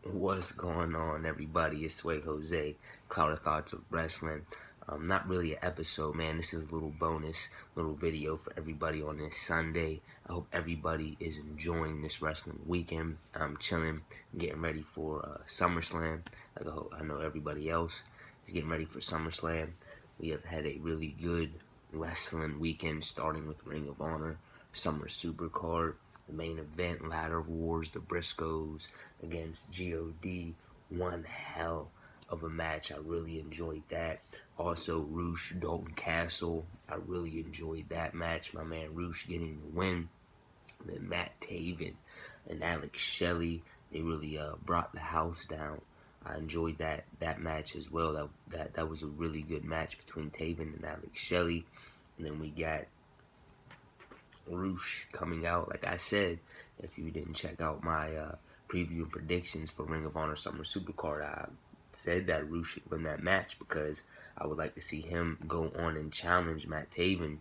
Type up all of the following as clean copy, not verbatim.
What's going on, everybody? It's Sway Jose, Cloud of Thoughts of Wrestling. Not really an episode, man. This is a little bonus, little video for everybody on this Sunday. I hope everybody is enjoying this wrestling weekend. I'm chilling, getting ready for SummerSlam. I know everybody else is getting ready for SummerSlam. We have had a really good wrestling weekend, starting with Ring of Honor, Summer Supercard, the main event, Ladder Wars, the Briscoes against God. One hell of a match. I really enjoyed that. Also, Roosh, Dalton Castle. I really enjoyed that match. My man Roosh getting the win. Then Matt Taven and Alex Shelley. They really brought the house down. I enjoyed that match as well. That was a really good match between Taven and Alex Shelley. And then we got Roosh coming out. Like I said, if you didn't check out my preview and predictions for Ring of Honor Summer Supercard, I said that Roosh should win that match because I would like to see him go on and challenge Matt Taven,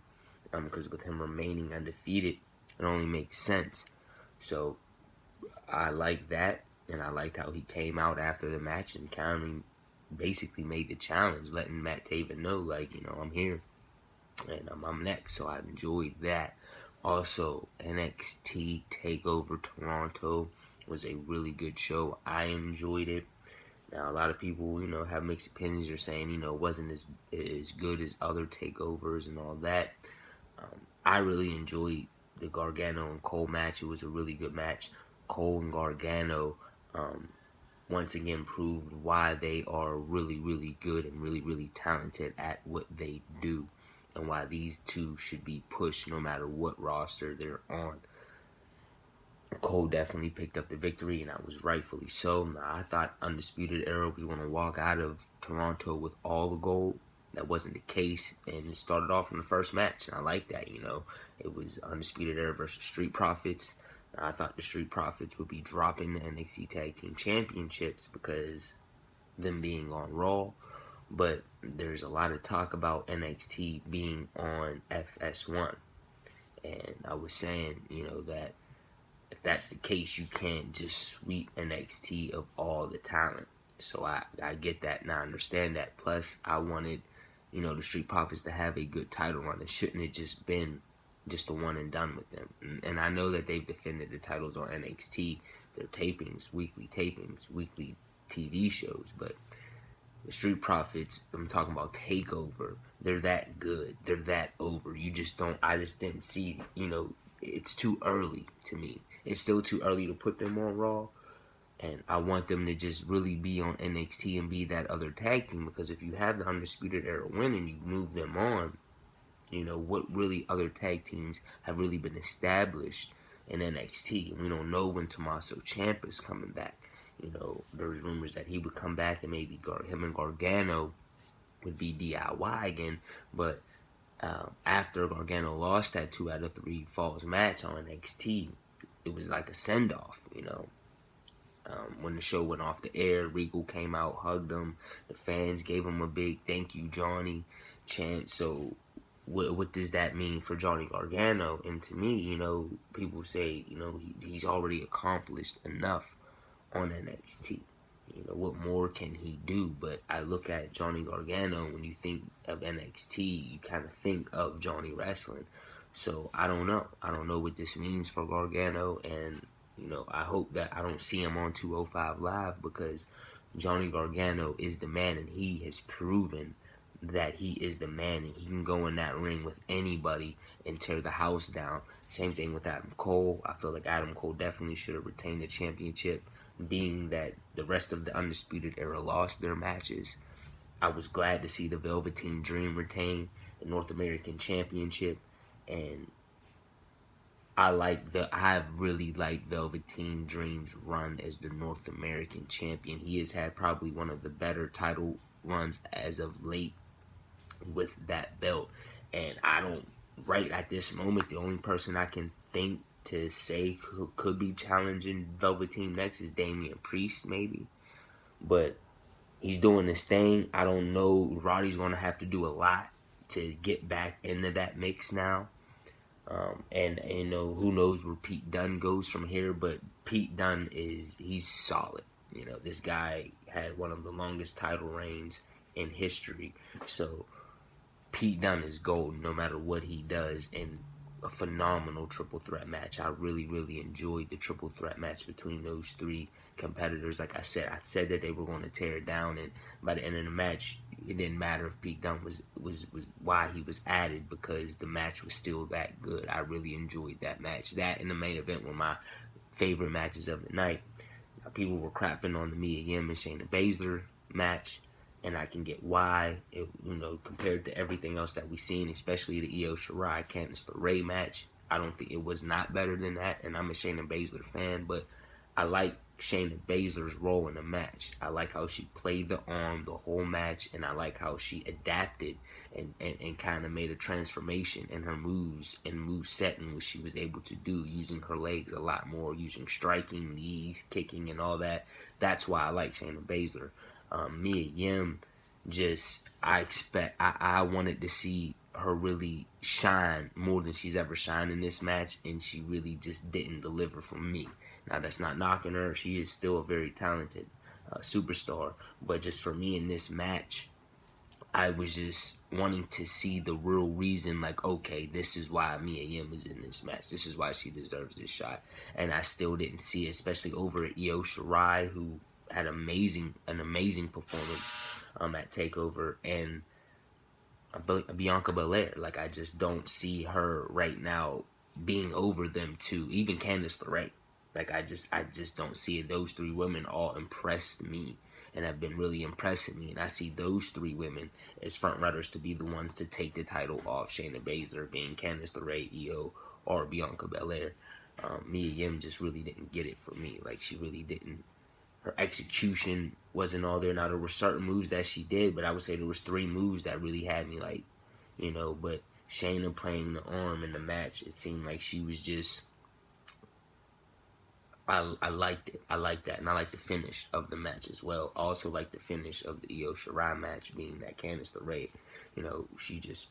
because with him remaining undefeated, it only makes sense. So I like that, and I liked how he came out after the match and kind of basically made the challenge, letting Matt Taven know, like, I'm here and I'm next. So I enjoyed that. Also, NXT TakeOver Toronto was a really good show. I enjoyed it. Now, a lot of people, have mixed opinions. They're saying, it wasn't as good as other takeovers and all that. I really enjoyed the Gargano and Cole match. It was a really good match. Cole and Gargano once again proved why they are really, really good and really, really talented at what they do, and why these two should be pushed no matter what roster they're on. Cole definitely picked up the victory, and I was rightfully so. Now, I thought Undisputed Era was going to walk out of Toronto with all the gold. That wasn't the case, and it started off in the first match, and I like that. It was Undisputed Era versus Street Profits. Now, I thought the Street Profits would be dropping the NXT Tag Team Championships because them being on Raw, but there's a lot of talk about NXT being on FS1, and I was saying, that if that's the case, you can't just sweep NXT of all the talent. So I get that and I understand that. Plus, I wanted, the Street Profits to have a good title run. It shouldn't have just been just a one and done with them. And I know that they've defended the titles on NXT, their tapings, weekly TV shows, but the Street Profits, I'm talking about TakeOver, they're that good. They're that over. I just didn't see, it's too early to me. It's still too early to put them on Raw, and I want them to just really be on NXT and be that other tag team, because if you have the Undisputed Era win and you move them on, what really other tag teams have really been established in NXT? And we don't know when Tommaso Ciampa is coming back. There's rumors that he would come back and maybe him and Gargano would be DIY again, but after Gargano lost that 2 out of 3 falls match on NXT, it was like a send-off, when the show went off the air, Regal came out, hugged him, the fans gave him a big "thank you, Johnny" chant. So what does that mean for Johnny Gargano? And to me, people say, he's already accomplished enough on NXT. What more can he do? But I look at Johnny Gargano, when you think of NXT, you kind of think of Johnny Wrestling. So I don't know. I don't know what this means for Gargano, and I hope that I don't see him on 205 Live, because Johnny Gargano is the man, and he has proven that he is the man, and he can go in that ring with anybody and tear the house down. Same thing with Adam Cole. I feel like Adam Cole definitely should have retained the championship, being that the rest of the Undisputed Era lost their matches. I was glad to see the Velveteen Dream retain the North American Championship, and I really liked Velveteen Dream's run as the North American champion. He has had probably one of the better title runs as of late with that belt. And right at this moment, the only person I can think to say who could be challenging Velveteen next is Damian Priest, maybe. But he's doing his thing. I don't know. Roddy's going to have to do a lot to get back into that mix now. And who knows where Pete Dunne goes from here, but Pete Dunne he's solid. You know, this guy had one of the longest title reigns in history. So Pete Dunne is gold no matter what he does, and a phenomenal triple threat match. I really, really enjoyed the triple threat match between those three competitors. Like I said that they were going to tear it down, and by the end of the match, it didn't matter if Pete Dunne was why he was added, because the match was still that good. I really enjoyed that match. That and the main event were my favorite matches of the night. People were crapping on the Mia Yim and Shayna Baszler match, and I can get why. It, compared to everything else that we've seen, especially the Io Shirai Candice LeRae match, I don't think it was not better than that. And I'm a Shayna Baszler fan, but I like Shayna Baszler's role in the match. I like how she played the arm the whole match, and I like how she adapted and kind of made a transformation in her moves and move setting, which she was able to do, using her legs a lot more, using striking, knees, kicking, and all that. That's why I like Shayna Baszler. Mia Yim, I wanted to see her really shine more than she's ever shined in this match, and she really just didn't deliver for me. Now, that's not knocking her. She is still a very talented superstar, but just for me in this match, I was just wanting to see the real reason, like, okay, this is why Mia Yim is in this match. This is why she deserves this shot. And I still didn't see it, especially over at Io Shirai, who had an amazing performance at TakeOver, and Bianca Belair. Like, I just don't see her right now being over them two, even Candice LeRae. Like, I just don't see it. Those three women all impressed me and have been really impressing me. And I see those three women as front runners to be the ones to take the title off Shayna Baszler, being Candice LeRae, Io, or Bianca Belair. Mia Yim just really didn't get it for me. Like, she really didn't. Her execution wasn't all there. Now, there were certain moves that she did, but I would say there was 3 moves that really had me, like, but Shayna playing the arm in the match, it seemed like she was just, I liked it. I liked that, and I liked the finish of the match as well. I also liked the finish of the Io Shirai match, being that Candice LeRae, she just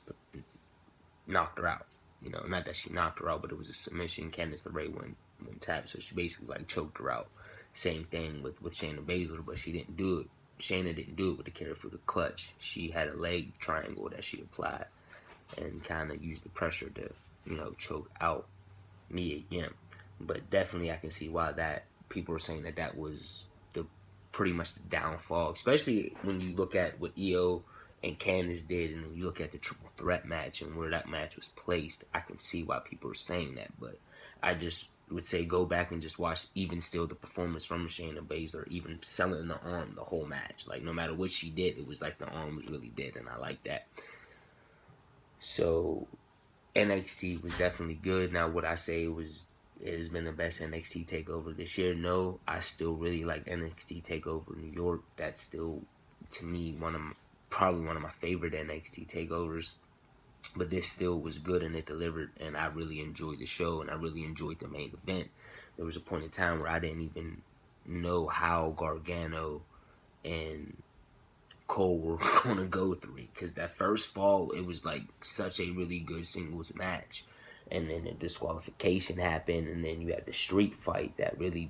knocked her out. Not that she knocked her out, but it was a submission. Candice LeRae went tapped, so she basically like choked her out. Same thing with Shayna Baszler, but she didn't do it. Shayna didn't do it with the carry through the clutch. She had a leg triangle that she applied and kind of used the pressure to, choke out Mia Yim. But definitely I can see why that people are saying that was pretty much the downfall, especially when you look at what Io and Candice did, and when you look at the triple threat match and where that match was placed. I can see why people are saying that, but I just would say go back and just watch even still the performance from Shayna Baszler, even selling the arm the whole match. Like, no matter what she did, it was like the arm was really dead, and I like that. So NXT was definitely good. Now, would I say it has been the best NXT takeover this year? No, I still really like NXT takeover New York. That's still, to me, probably one of my favorite NXT takeovers. But this still was good, and it delivered, and I really enjoyed the show, and I really enjoyed the main event. There was a point in time where I didn't even know how Gargano and Cole were going to go through, because that first fall, it was like such a really good singles match. And then the disqualification happened, and then you had the street fight that really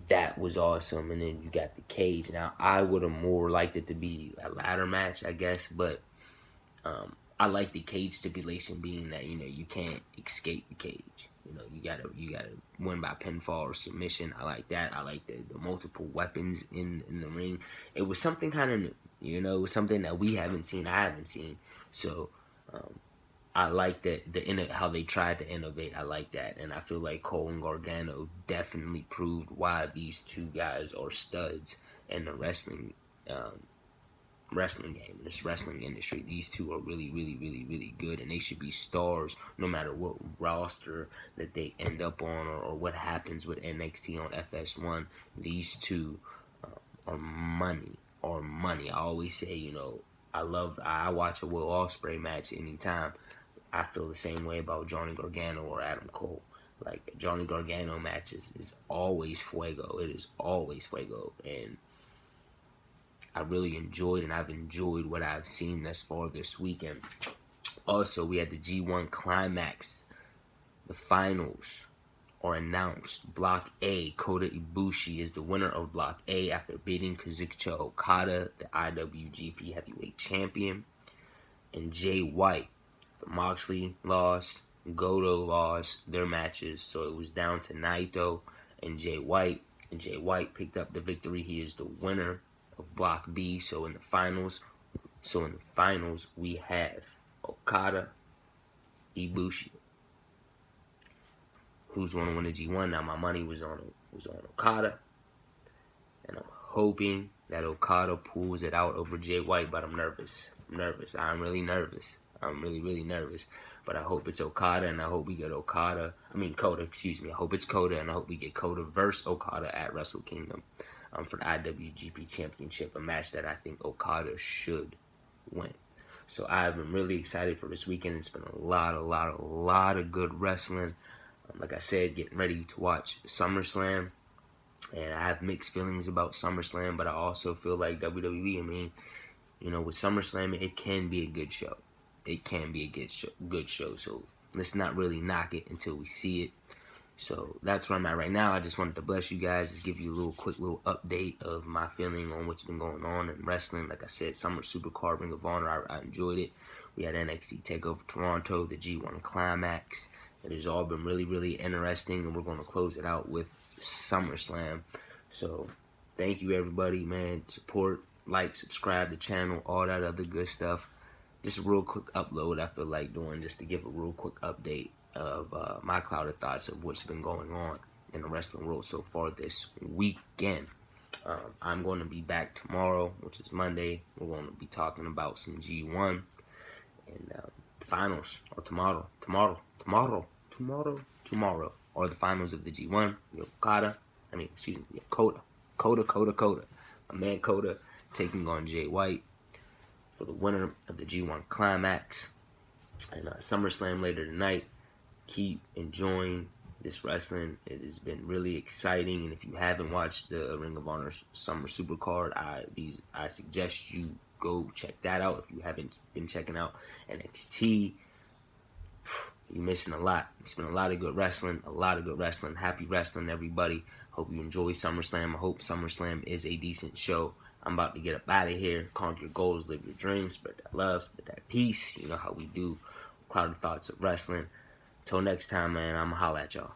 that was awesome. And then you got the cage. Now, I would have more liked it to be a ladder match, I guess, but I like the cage stipulation being that, you can't escape the cage. You gotta win by pinfall or submission. I like that. I like the multiple weapons in the ring. It was something kind of new, it was something that we haven't seen, I haven't seen. So, I like that how they tried to innovate. I like that, and I feel like Cole and Gargano definitely proved why these two guys are studs in the wrestling game, in this wrestling industry. These two are really, really, really, really good, and they should be stars no matter what roster that they end up on or what happens with NXT on FS1. These two are money. I always say, I watch a Will Ospreay match anytime. I feel the same way about Johnny Gargano or Adam Cole. Like, Johnny Gargano matches is always fuego. It is always fuego, and I really enjoyed, and I've enjoyed what I've seen thus far this weekend. Also, we had the G1 Climax, the finals are announced. Block A, Kota Ibushi is the winner of Block A after beating Kazuchika Okada, the IWGP Heavyweight Champion. And Jay White. Moxley lost, Goto lost their matches, so it was down to Naito and Jay White. And Jay White picked up the victory. He is the winner of Block B. So in the finals, we have Okada, Ibushi. Who's going to win the G1? Now my money was on Okada, and I'm hoping that Okada pulls it out over Jay White. But I'm nervous. I'm really nervous. I'm really nervous. But I hope it's Okada, and I hope we get Kota, excuse me. I hope it's Kota, and I hope we get Kota versus Okada at Wrestle Kingdom for the IWGP Championship, a match that I think Okada should win. So I've been really excited for this weekend. It's been a lot of good wrestling. Like I said, getting ready to watch SummerSlam. And I have mixed feelings about SummerSlam, but I also feel like WWE, with SummerSlam, it can be a good show. It can be a good show. So let's not really knock it until we see it. So that's where I'm at right now. I just wanted to bless you guys, just give you a quick update of my feeling on what's been going on in wrestling. Like I said, Summer Supercard, Ring of Honor, I enjoyed it. We had NXT TakeOver Toronto, the G1 Climax. It has all been really interesting, and we're going to close it out with SummerSlam. So thank you, everybody, man. Support, like, subscribe to the channel, all that other good stuff. Just a real quick upload I feel like doing, just to give a real quick update of my clouded thoughts of what's been going on in the wrestling world so far this weekend. I'm going to be back tomorrow, which is Monday. We're going to be talking about some G1 and the finals, or tomorrow are the finals of the G1. Kota. My man Kota taking on Jay White for the winner of the G1 Climax. And SummerSlam later tonight. Keep enjoying this wrestling. It has been really exciting. And if you haven't watched the Ring of Honor Summer Supercard, I suggest you go check that out. If you haven't been checking out NXT, you're missing a lot. It's been a lot of good wrestling. Happy wrestling, everybody. Hope you enjoy SummerSlam. I hope SummerSlam is a decent show. I'm about to get up out of here. Conquer your goals, live your dreams, spread that love, spread that peace. You know how we do. Clouded thoughts of wrestling. Till next time, man, I'm going to holla at y'all.